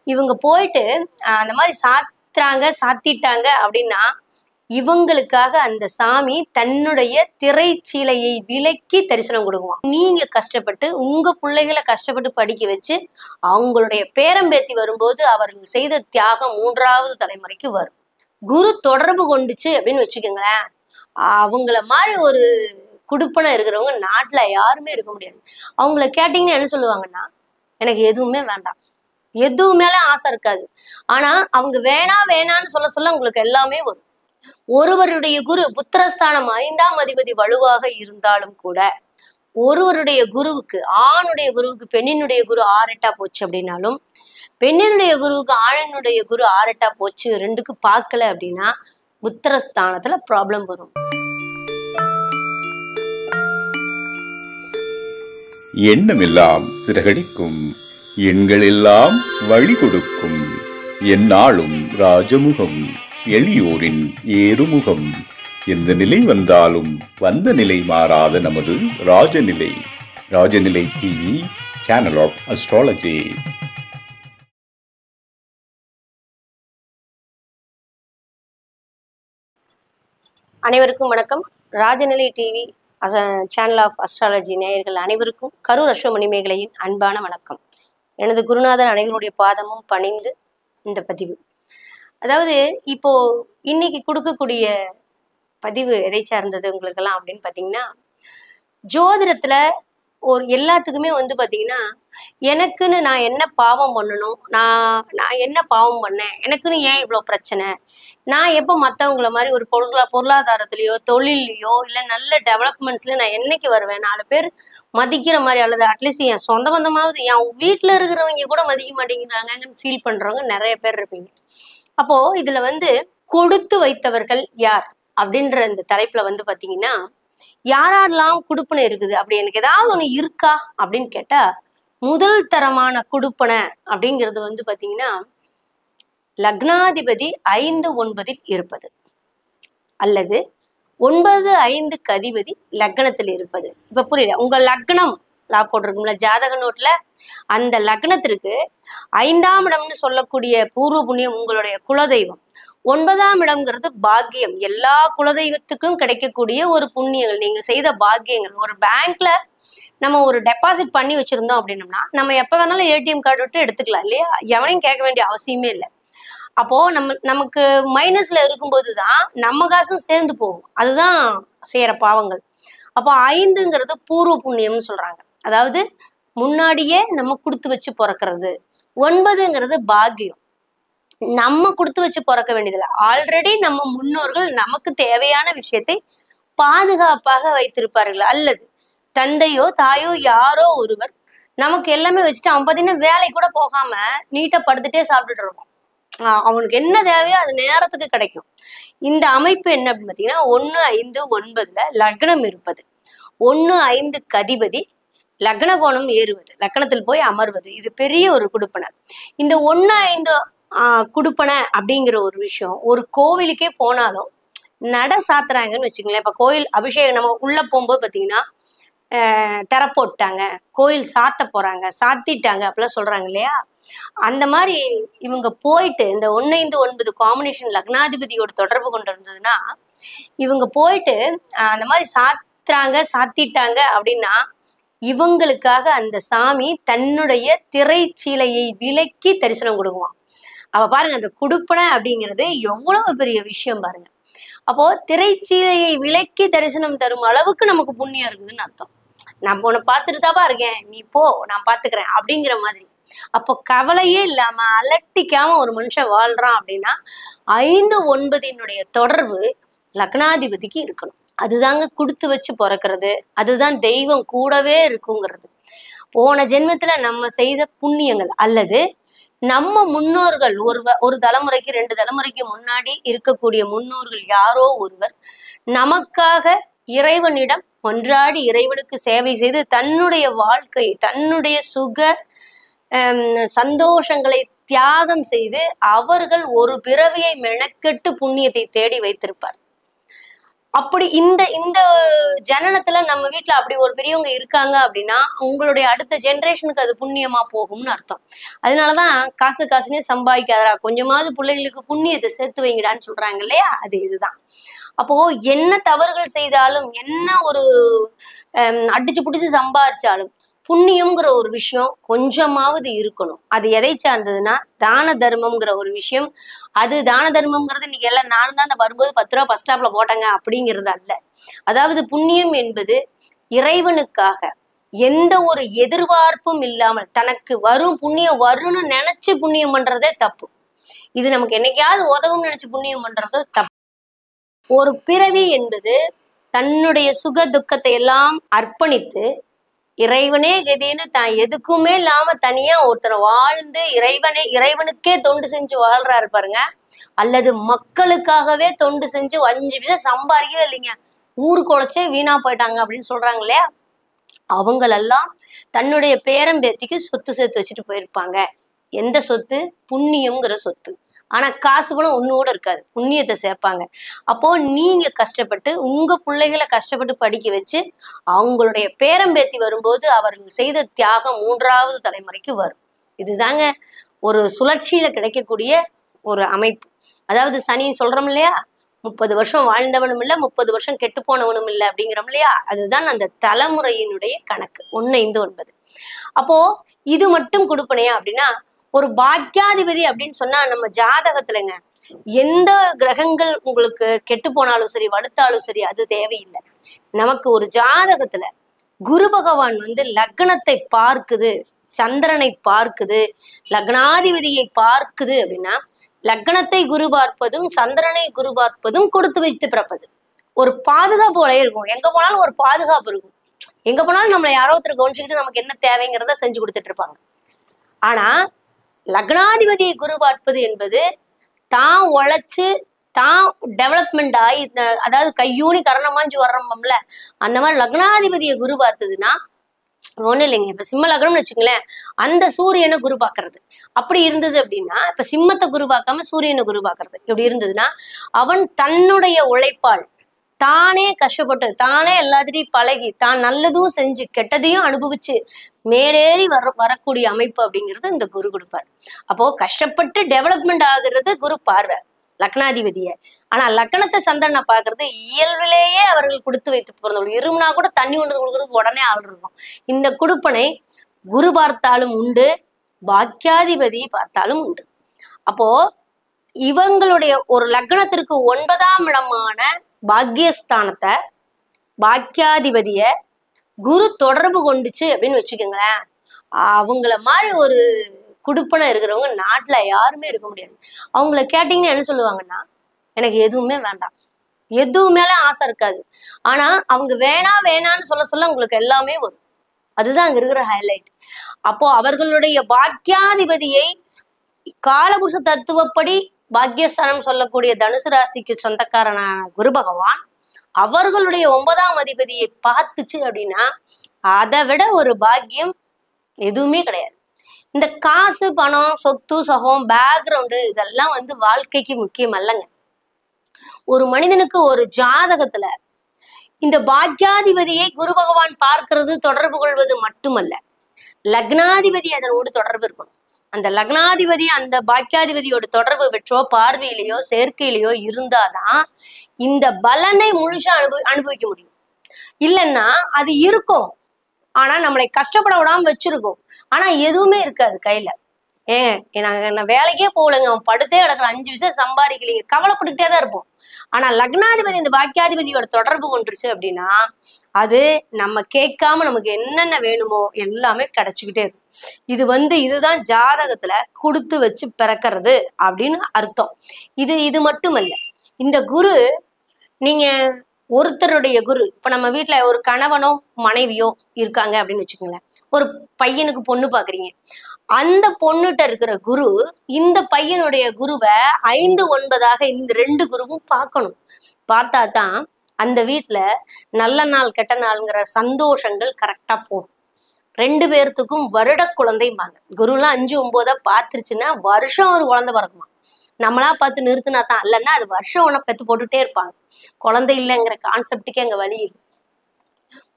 இவங்க போயிட்டு அந்த மாதிரி சாத்திட்டாங்க அப்படின்னா இவங்களுக்காக அந்த சாமி தன்னுடைய திரைச்சீலையை விலக்கி தரிசனம் கொடுக்குவான். நீங்க கஷ்டப்பட்டு உங்க பிள்ளைகளை கஷ்டப்பட்டு படிக்க வச்சு அவங்களுடைய பேரம்பேத்தி வரும்போது அவர்கள் செய்த தியாகம் 3வது தலைமுறைக்கு வரும். குரு தொடர்பு கொண்டுச்சு அப்படின்னு வச்சுக்கோங்களேன், அவங்கள மாதிரி ஒரு குடுப்பனை இருக்கிறவங்க நாட்டுல யாருமே இருக்க முடியாது. அவங்கள கேட்டீங்கன்னா என்ன சொல்லுவாங்கன்னா, எனக்கு எதுவுமே வேண்டாம், எதுவுமேல ஆசை இருக்காது. ஆனா அவங்க வேணான்னு சொல்ல உங்களுக்கு எல்லாமே வரும். ஒருவருடைய குரு புத்திரஸ்தானம் 5ஆம் அதிபதி வலுவாக இருந்தாலும் கூட ஒருவருடைய குருவுக்கு, ஆணுடைய குருவுக்கு பெண்ணினுடைய குரு 6-8 போச்சு அப்படின்னாலும், பெண்ணினுடைய குருவுக்கு ஆணினுடைய குரு 6-8 போச்சு, 2க்கு பார்க்கல அப்படின்னா புத்திரஸ்தானத்துல ப்ராப்ளம் வரும். எண்ணமெல்லாம் சிறகடிக்கும், எண்கள் எல்லாம் வழி கொடுக்கும், எந்நாளும் ராஜமுகம், எளியோரின் ஏறுமுகம். எந்த நிலை வந்தாலும் வந்த நிலை மாறாத நமது Rajanilai. Rajanilai TV, channel of astrology. அனைவருக்கும் வணக்கம். Rajanilai TV channel of astrology நேயர்கள் அனைவருக்கும் கரூர் அஸ்வமணிமேகலையின் அன்பான வணக்கம். எனது குருநாதர் அனைவருடைய பாதமும் பணிந்து இந்த பதிவு, அதாவது இப்போ இன்னைக்கு கொடுக்கக்கூடிய பதிவு எதை சார்ந்தது உங்களுக்கெல்லாம் அப்படின்னு பார்த்தீங்கன்னா, ஜோதிடத்துல ஒரு எல்லாத்துக்குமே பார்த்தீங்கன்னா, எனக்குன்னு நான் என்ன பாவம் பண்ணணும், நான் என்ன பாவம் பண்ணேன், எனக்குன்னு ஏன் இவ்வளோ பிரச்சனை, நான் எப்போ மற்றவங்கள மாதிரி ஒரு பொருளாதாரத்துலேயோ தொழிலையோ இல்லை நல்ல டெவலப்மெண்ட்ஸ்ல நான் என்னைக்கு வருவேன், 4 பேர் மதிக்கிற மாதிரி, அல்லது அட்லீஸ்ட் என் சொந்த பந்தமாவது என் வீட்டில் இருக்கிறவங்க கூட மதிக்க மாட்டேங்கிறாங்கன்னு ஃபீல் பண்றவங்க நிறைய பேர் இருப்பீங்க. அப்போ இதுல கொடுத்து வைத்தவர்கள் யார் அப்படின்ற இந்த தலைப்புல பாத்தீங்கன்னா, யாரெல்லாம் குடுப்பனை இருக்குது, அப்படி எனக்கு ஏதாவது ஒண்ணு இருக்கா அப்படின்னு கேட்டா, முதல் தரமான குடுப்பனை அப்படிங்கிறது பாத்தீங்கன்னா, லக்னாதிபதி 5-9 இருப்பது, அல்லது 9-5க்கு அதிபதி லக்னத்தில் இருப்பது. இப்ப புரியல, உங்க லக்னம் போட்டிருக்கும்ல ஜாதக நோட்ல, அந்த லக்னத்திற்கு 5ஆம் இடம்னு சொல்லக்கூடிய பூர்வ புண்ணியம் உங்களுடைய குலதெய்வம், 9ஆம் இடம்ங்கிறது பாக்கியம், எல்லா குலதெய்வத்துக்கும் கிடைக்கக்கூடிய ஒரு புண்ணியங்கள், நீங்க செய்த பாக்கியங்கள். ஒரு பேங்க்ல நம்ம ஒரு டெபாசிட் பண்ணி வச்சிருந்தோம் அப்படின்னம்னா நம்ம எப்ப வேணாலும் ஏடிஎம் கார்டு விட்டு எடுத்துக்கலாம் இல்லையா, எவனையும் கேட்க வேண்டிய அவசியமே இல்லை. அப்போ நமக்கு மைனஸ்ல இருக்கும்போதுதான் நம்ம காசும் சேர்ந்து போகும், அதுதான் செய்யற பாவங்கள். அப்போ 5ங்கிறது பூர்வ புண்ணியம்னு சொல்றாங்க, அதாவது முன்னாடியே நம்ம கொடுத்து வச்சு பிறக்கிறது. 9ங்கிறது பாக்கியம், நம்ம கொடுத்து வச்சு பிறக்க வேண்டியதில்லை, ஆல்ரெடி நம்ம முன்னோர்கள் நமக்கு தேவையான விஷயத்தை பாதுகாப்பாக வைத்திருப்பார்கள், அல்லது தந்தையோ தாயோ யாரோ ஒருவர் நமக்கு எல்லாமே வச்சுட்டு அவன் பார்த்தீங்கன்னா வேலைக்கு கூட போகாம நீட்டா படுத்துட்டே சாப்பிட்டுட்டு இருப்பான். அவனுக்கு என்ன தேவையோ அது நேரத்துக்கு கிடைக்கும். இந்த அமைப்பு என்ன அப்படின்னு பார்த்தீங்கன்னா, 1-5-9 லக்னம் இருப்பது, 1-5க்கு அதிபதி லக்ன கோணம் ஏறுவது, லக்னத்தில் போய் அமர்வது, இது பெரிய ஒரு குடுப்பனை. இந்த 1-5 குடுப்பனை அப்படிங்கிற ஒரு விஷயம் ஒரு கோவிலுக்கே போனாலும் நட சாத்துறாங்கன்னு வச்சுக்கோங்களேன். இப்ப கோயில் அபிஷேகம் நம்ம உள்ள போகும்போது பாத்தீங்கன்னா திற போட்டாங்க, கோயில் சாத்த போறாங்க, சாத்திட்டாங்க அப்படிலாம் சொல்றாங்க இல்லையா. அந்த மாதிரி இவங்க போயிட்டு இந்த 1-5-9 காம்பினேஷன் லக்னாதிபதியோட தொடர்பு கொண்டு இருந்ததுன்னா, இவங்க போயிட்டு அந்த மாதிரி சாத்திட்டாங்க அப்படின்னா இவங்களுக்காக அந்த சாமி தன்னுடைய திரைச்சீலையை விலக்கி தரிசனம் கொடுக்குவான். அப்ப பாருங்க, அந்த குடுப்பனை அப்படிங்கிறது எவ்வளவு பெரிய விஷயம் பாருங்க. அப்போ திரைச்சீலையை விலக்கி தரிசனம் தரும் அளவுக்கு நமக்கு புண்ணியம் இருக்குதுன்னு அர்த்தம். நான் உன்னை பார்த்துட்டு தாப்பா இருக்கேன், நீ போ நான் பாத்துக்கிறேன் அப்படிங்கிற மாதிரி. அப்போ கவலையே இல்லாம அலட்டிக்காம ஒரு மனுஷன் வாழ்றான் அப்படின்னா 5-9 தொடர்பு லக்னாதிபதிக்கு இருக்கணும். அதுதாங்க கொடுத்து வச்சு பிறக்கிறது, அதுதான் தெய்வம் கூடவே இருக்குங்கிறது. போன ஜென்மத்துல நம்ம செய்த புண்ணியங்கள், அல்லது நம்ம முன்னோர்கள் ஒரு தலைமுறைக்கு 2 தலைமுறைக்கு முன்னாடி இருக்கக்கூடிய முன்னோர்கள் யாரோ ஒருவர் நமக்காக இறைவனிடம் ஒன்றாடி இறைவனுக்கு சேவை செய்து தன்னுடைய வாழ்க்கை, தன்னுடைய சுக சந்தோஷங்களை தியாகம் செய்து அவர்கள் ஒரு பிறவியை மெனக்கெட்டு புண்ணியத்தை தேடி வைத்திருப்பார். அப்படி இந்த இந்த ஜனனத்துல நம்ம வீட்டுல அப்படி ஒரு பெரியவங்க இருக்காங்க அப்படின்னா உங்களுடைய அடுத்த ஜெனரேஷனுக்கு அது புண்ணியமா போகும்னு அர்த்தம். அதனாலதான் காசு காசுனே சம்பாதிக்காதரா, கொஞ்சமாவது பிள்ளைகளுக்கு புண்ணியத்தை சேர்த்து வைங்கடான்னு சொல்றாங்க இல்லையா, அது இதுதான். அப்போ என்ன தவறுகள் செய்தாலும், என்ன ஒரு அடிச்சு புடிச்சு சம்பாதிச்சாலும் புண்ணியம்ங்கிற ஒரு விஷயம் கொஞ்சமாவது இருக்கணும். அது எதை சார்ந்ததுன்னா தான தர்மம்ங்கிற ஒரு விஷயம். அது தான தர்மம்ங்கிறது இன்னைக்கு எல்லாம் நானும் தான் அந்த வரும்போது 10 ரூபா பஸ் ஸ்டாப்ல போட்டாங்க அப்படிங்கிறது அல்ல. அதாவது புண்ணியம் என்பது இறைவனுக்காக எந்த ஒரு எதிர்பார்ப்பும் இல்லாமல் தனக்கு வரும் புண்ணியம் வரும்னு நினைச்சு புண்ணியம் பண்றதே தப்பு. இது நமக்கு என்னைக்காவது உதவும் நினைச்சு புண்ணியம் பண்றது தப்பு. ஒரு பிறவி என்பது தன்னுடைய சுக துக்கத்தை எல்லாம் அர்ப்பணித்து இறைவனே கதின்னு தான் எதுக்குமே இல்லாம தனியா ஒருத்தர் வாழ்ந்து இறைவனுக்கே தொண்டு செஞ்சு வாழ்றாரு பாருங்க. அல்லது மக்களுக்காகவே தொண்டு செஞ்சு 5 பைசா சம்பாதிக்கவே இல்லைங்க, ஊருக்கு உழைச்சே வீணா போயிட்டாங்க அப்படின்னு சொல்றாங்க இல்லையா, அவங்களெல்லாம் தன்னுடைய பேரம்பேத்திக்கு சொத்து சேர்த்து வச்சுட்டு போயிருப்பாங்க. எந்த சொத்து? புண்ணியம்ங்கிற சொத்து. ஆனா காசு பணம் ஒண்ணு கூட இருக்காது, புண்ணியத்தை சேர்ப்பாங்க. அப்போ நீங்க கஷ்டப்பட்டு உங்க பிள்ளைகளை கஷ்டப்பட்டு படிக்க வச்சு அவங்களுடைய பேரம்பேத்தி வரும்போது அவர்கள் செய்த தியாகம் 3வது தலைமுறைக்கு வரும். இதுதாங்க ஒரு சுழற்சியில கிடைக்கக்கூடிய ஒரு அமைப்பு. அதாவது சனி சொல்றோம் இல்லையா, 30 வருஷம் வாழ்ந்தவனும் இல்ல 30 வருஷம் கெட்டு போனவனும் இல்லை அப்படிங்கிறோம் இல்லையா, அதுதான் அந்த தலைமுறையினுடைய கணக்கு 1, 5, 9. அப்போ இது மட்டும் கொடுப்பனையா அப்படின்னா, ஒரு பாக்கியாதிபதி அப்படின்னு சொன்னா நம்ம ஜாதகத்துலங்க எந்த கிரகங்கள் உங்களுக்கு கெட்டு போனாலும் சரி வடுத்தாலும் சரி அது தேவையில்லை. நமக்கு ஒரு ஜாதகத்துல குரு பகவான் லக்னத்தை பார்க்குது, சந்திரனை பார்க்குது, லக்னாதிபதியை பார்க்குது அப்படின்னா லக்னத்தை குரு பார்ப்பதும் சந்திரனை குரு பார்ப்பதும் கொடுத்து வைத்து பிறப்பது. ஒரு பாதுகாப்பு வளையம் இருக்கும், எங்க போனாலும் ஒரு பாதுகாப்பு இருக்கும். எங்க போனாலும் நம்மளை யாரோ ஒருத்தர் கவனிச்சுக்கிட்டு நமக்கு என்ன தேவைங்கிறத செஞ்சு கொடுத்துட்டு இருப்பாங்க. ஆனா லக்னாதிபதியை குரு பார்ப்பது என்பது தான் உழைச்சு தான் டெவலப்மெண்ட் ஆகி, அதாவது கையூனி கரணமாஞ்சு வர்றோம்ல, அந்த மாதிரி லக்னாதிபதியை குரு பார்த்ததுன்னா ஒண்ணு இல்லைங்க. இப்ப சிம்ம லக்னம்னு வச்சுங்களேன், அந்த சூரியனை குரு பாக்குறது அப்படி இருந்தது அப்படின்னா, இப்ப சிம்மத்தை குரு பார்க்காம சூரியனை குரு பாக்குறது இப்படி இருந்ததுன்னா அவன் தன்னுடைய உழைப்பால் தானே கஷ்டப்பட்டு தானே எல்லாத்திலையும் பழகி தான் நல்லதும் செஞ்சு கெட்டதையும் அனுபவிச்சு மேலேறி வரக்கூடிய அமைப்பு அப்படிங்கிறது இந்த குரு கொடுப்பார். அப்போ கஷ்டப்பட்டு டெவலப்மெண்ட் ஆகுறது குரு பார்வை லக்னாதிபதிய. ஆனா லக்னத்தை சந்திரனை பாக்குறது இயல்பிலேயே அவர்கள் கொடுத்து வைத்து போறவங்க. இருமுனா கூட தண்ணி கொண்டு கொடுக்கறதுக்கு உடனே ஆள் இருக்கும். இந்த கொடுப்பனை குரு பார்த்தாலும் உண்டு, பாக்கியாதிபதி பார்த்தாலும் உண்டு. அப்போ இவங்களுடைய ஒரு லக்னத்திற்கு 9ஆம் இடமான பாக்கியஸ்தானத்தை பாக்கியாதிபதிய குரு தொடர்பு கொண்டுச்சு அப்படின்னு வச்சுக்கோங்களேன், அவங்கள மாதிரி ஒரு குடுப்பனை இருக்கிறவங்க நாட்டுல யாருமே இருக்க முடியாது. அவங்கள கேட்டீங்கன்னா என்ன சொல்லுவாங்கன்னா, எனக்கு எதுவுமே வேண்டாம், எதுவுமேல ஆசை இருக்காது. ஆனா அவங்க வேணான்னு சொல்ல சொல்ல உங்களுக்கு எல்லாமே வரும். அதுதான் அங்க இருக்கிற ஹைலைட். அப்போ அவர்களுடைய பாக்கியாதிபதியை காலபுருஷ தத்துவப்படி பாக்கியஸ்தானம் சொல்லக்கூடிய தனுசு ராசிக்கு சொந்தக்காரனான குரு பகவான் அவர்களுடைய 9ஆம் அதிபதியை பார்த்துச்சு அப்படின்னா அதை விட ஒரு பாக்கியம் எதுவுமே கிடையாது. இந்த காசு பணம் சொத்து சுகம் பேக்ரவுண்டு இதெல்லாம் வாழ்க்கைக்கு முக்கியம் அல்லங்க. ஒரு மனிதனுக்கு ஒரு ஜாதகத்துல இந்த பாக்கியாதிபதியை குரு பகவான் பார்க்கிறது தொடர்பு கொள்வது மட்டுமல்ல, லக்னாதிபதி அதனோடு தொடர்பு இருக்கணும். அந்த லக்னாதிபதி அந்த பாக்கியாதிபதியோட தொடர்பு பெற்றோ பார்வையிலையோ சேர்க்கையிலையோ இருந்தாதான் இந்த பலனை முழுசா அனுபவிக்க முடியும். இல்லைன்னா அது இருக்கும், ஆனா நம்மளை கஷ்டப்பட விடாம வச்சிருக்கோம், ஆனா எதுவுமே இருக்காது கையில. நான் வேலைக்கே போகலைங்க, அவன் படுத்தே கிடக்குற 5 விஷயம் சம்பாதிக்கலைங்க, கவலைப்பட்டுக்கிட்டே தான் இருப்போம். ஆனா லக்னாதிபதி இந்த பாக்கியாதிபதியோட தொடர்பு கொண்டுருச்சு அப்படின்னா அது நம்ம கேட்காம நமக்கு என்னென்ன வேணுமோ எல்லாமே கிடைச்சுக்கிட்டே இருக்கும். இதுதான் ஜாதகத்துல கொடுத்து வச்சு பிறக்கிறது அப்படின்னு அர்த்தம். இது மட்டுமல்ல, இந்த குரு நீங்க ஒருத்தருடைய குரு, இப்ப நம்ம வீட்டுல ஒரு கணவனோ மனைவியோ இருக்காங்க அப்படின்னு வச்சுக்கோங்களேன், ஒரு பையனுக்கு பொண்ணு பாக்குறீங்க, அந்த பொண்ணுகிட்ட இருக்கிற குரு இந்த பையனுடைய குருவை 5, 9ஆக இந்த 2 குருவும் பார்க்கணும். பார்த்தா தான் அந்த வீட்டுல நல்ல நாள் கெட்ட நாள்ங்கிற சந்தோஷங்கள் கரெக்டா போகும். 2 பேர்த்துக்கும் வருட குழந்தைம்பாங்க. குருலாம் 5, 9 பார்த்துருச்சுன்னா வருஷம் ஒரு குழந்தை பிறக்குமா. நம்மளா பார்த்து நிறுத்தினா தான், இல்லைன்னா அது வருஷம் ஒன்ன பெத்து போட்டுட்டே இருப்பாங்க. குழந்தை இல்லைங்கிற கான்செப்டுக்கே அங்க வழி இல்லை.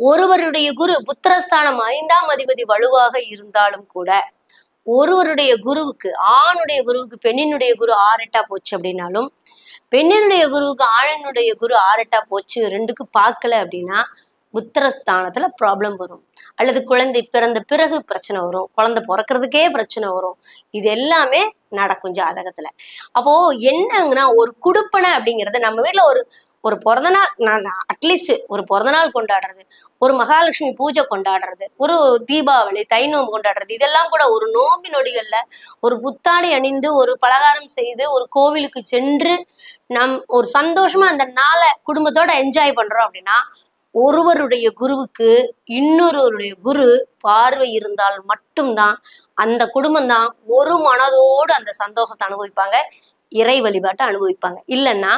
ஒருவருடைய குரு புத்திரஸ்தானம் 5ஆம் அதிபதி வலுவாக இருந்தாலும் கூட ஒருவருடைய குருவுக்கு, ஆணுடைய குருவுக்கு பெண்ணினுடைய குரு 6 8 போச்சு அப்படின்னாலும், பெண்ணினுடைய குருவுக்கு ஆணினுடைய குரு 6 8 போச்சு, 2க்கு பார்க்கல அப்படின்னா புத்திரஸ்தானத்துல ப்ராப்ளம் வரும். அல்லது குழந்தை பிறந்த பிறகு பிரச்சனை வரும், குழந்தை பிறக்கிறதுக்கே பிரச்சனை வரும். இது எல்லாமே நடக்கும் ஜாதகத்துல. அப்போ என்னங்கன்னா, ஒரு குடுப்பனை அப்படிங்கிறது நம்ம வீட்டுல ஒரு பிறந்த நாள், நான் அட்லீஸ்ட் ஒரு பிறந்த நாள் கொண்டாடுறது, ஒரு மகாலட்சுமி பூஜை கொண்டாடுறது, ஒரு தீபாவளி, தை நோம்பு கொண்டாடுறது, இதெல்லாம் கூட ஒரு நோம்பி நொடிகள்ல ஒரு புத்தாடை அணிந்து, ஒரு பலகாரம் செய்து, ஒரு கோவிலுக்கு சென்று ஒரு சந்தோஷமா அந்த நாளை குடும்பத்தோட என்ஜாய் பண்றோம் அப்படின்னா, ஒருவருடைய குருவுக்கு இன்னொருவருடைய குரு பார்வை இருந்தால் மட்டும்தான் அந்த குடும்பம் தான் ஒரு மனதோடு அந்த சந்தோஷத்தை அனுபவிப்பாங்க, இறை வழிபாட்டை அனுபவிப்பாங்க. இல்லைன்னா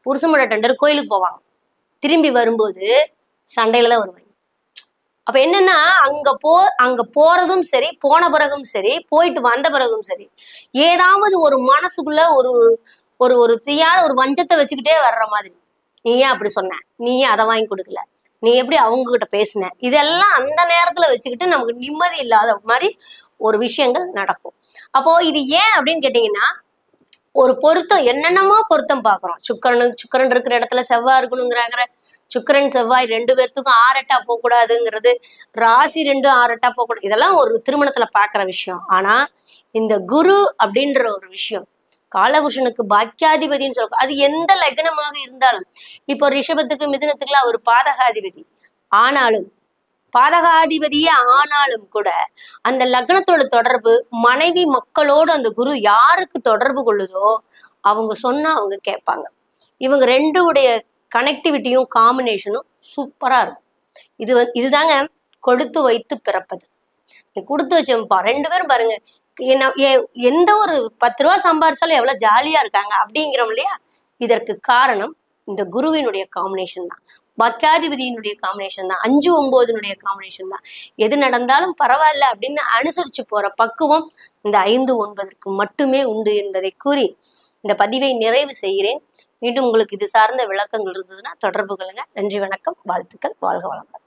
புருஷமோட டெண்டர் கோயிலுக்கு போவாங்க, திரும்பி வரும்போது சண்டையில தான் வருவாங்க. அப்ப என்னன்னா, அங்க போறதும் சரி, போன பிறகும் சரி, போயிட்டு வந்த பிறகும் சரி, ஏதாவது ஒரு மனசுக்குள்ள ஒரு ஒரு ஒரு தீயாத ஒரு வஞ்சத்தை வச்சுக்கிட்டே வர்ற மாதிரி. நீ ஏன் அப்படி சொன்ன, நீ ஏன் அதை வாங்கி கொடுக்கல, நீ எப்படி அவங்க கிட்ட பேசின, இதெல்லாம் அந்த நேரத்துல வச்சுக்கிட்டு நமக்கு நிம்மதி இல்லாத மாதிரி ஒரு விஷயங்கள் நடக்கும். அப்போ இது ஏன் அப்படின்னு கேட்டீங்கன்னா, ஒரு பொருத்தம், என்னென்னமோ பொருத்தம் பாக்குறோம். சுக்கரன் இருக்கிற இடத்துல செவ்வாய் இருக்கணுங்கிறாங்க. சுக்கரன் செவ்வாய் 2 பேர்த்துக்கும் 6 8 போகக்கூடாதுங்கிறது, ராசி 2 6 8 போகக்கூடாது, இதெல்லாம் ஒரு திருமணத்துல பாக்குற விஷயம். ஆனா இந்த குரு அப்படின்ற ஒரு விஷயம் காலபுருஷனுக்கு பாக்கியாதிபதினு சொல்றோம். அது எந்த லக்னமாக இருந்தாலும், இப்போ ரிஷபத்துக்கு மிதுனத்துக்குலாம் ஒரு பாதகாதிபதி ஆனாலும், பாதகாதிபதியே ஆனாலும் கூட அந்த லக்னத்தோட தொடர்பு மனைவி மக்களோடு அந்த குரு யாருக்கு தொடர்பு கொள்ளுதோ அவங்க சொன்னா அவங்க கேட்பாங்க. இவங்க 2 உடைய கனெக்டிவிட்டியும் காம்பினேஷனும் சூப்பரா இருக்கும். இதுதாங்க கொடுத்து வைத்து பிறப்பது. கொடுத்து வச்சோம்ப்பா 2 பேரும் பாருங்க, எந்த ஒரு 10 ரூபா சம்பாரிச்சாலும் எவ்வளவு ஜாலியா இருக்காங்க அப்படிங்கிறோம் இல்லையா? இதற்கு காரணம் இந்த குருவினுடைய காம்பினேஷன் தான், பாக்கியாதிபதியினுடைய காம்பினேஷன் தான், 5 9 காம்பினேஷன் தான். எது நடந்தாலும் பரவாயில்ல அப்படின்னு அனுசரிச்சு போற பக்குவம் இந்த 5 9க்கு மட்டுமே உண்டு என்பதை கூறி இந்த பதிவை நிறைவு செய்கிறேன். மீண்டும் உங்களுக்கு இது சார்ந்த விளக்கங்கள் இருந்ததுன்னா தொடர்பு கொள்ளுங்க. நன்றி, வணக்கம், வாழ்த்துக்கள், வாழ்க வளமுடன்.